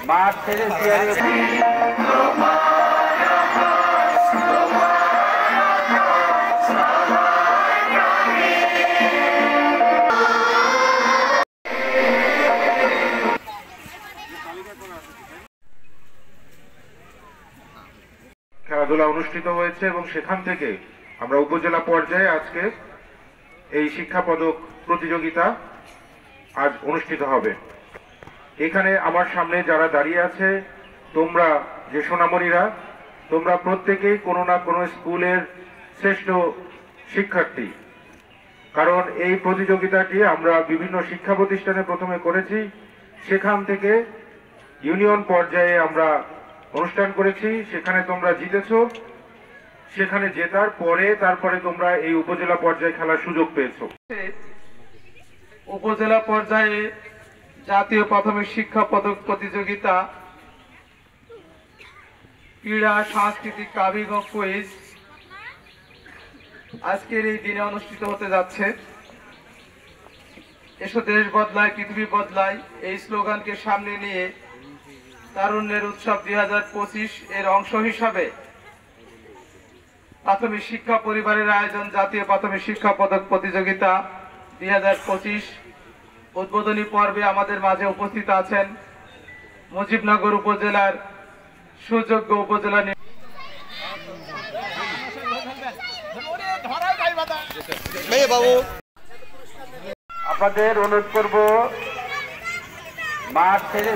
মাঠ ছেড়ে খেলাধুলা অনুষ্ঠিত হয়েছে এবং সেখান থেকে আমরা উপজেলা পর্যায়ে আজকে এই শিক্ষা পদক প্রতিযোগিতা আজ অনুষ্ঠিত হবে। এখানে আমার সামনে যারা দাঁড়িয়ে আছে, তোমরা যে সোনামণিরা, তোমরা প্রত্যেকেই কোনো না কোনো স্কুলের শ্রেষ্ঠ শিক্ষার্থী। কারণ এই প্রতিযোগিতাটি আমরা বিভিন্ন শিক্ষা প্রতিষ্ঠানে প্রথমে করেছি, সেখান থেকে ইউনিয়ন পর্যায়ে আমরা অনুষ্ঠান করেছি, সেখানে তোমরা জিতেছো, সেখানে জেতার পরে তারপরে তোমরা এই উপজেলা পর্যায়ে খেলার সুযোগ পেয়েছো। উপজেলা পর্যায়ে জাতীয় প্রাথমিক শিক্ষা পদক প্রতিযোগিতা, ক্রীড়া সাংস্কৃতিক কাবিগ কুইজ আজকের এই দিনে অনুষ্ঠিত হতে যাচ্ছে। এসো দেশ বদলায় পৃথিবী বদলায়, এই স্লোগানকে সামনে নিয়ে তারুণ্যের উৎসব 2025 এর অংশ হিসাবে প্রাথমিক শিক্ষা পরিবারের আয়োজন জাতীয় প্রাথমিক শিক্ষা পদক প্রতিযোগিতা 2025 উদ্বোধনী পর্বে আমাদের মাঝে উপস্থিত আছেন মুজিবনগর উপজেলার সুযোগ্য উপজেলা আপনাদের অনুরোধ করব মাঠ ছেড়ে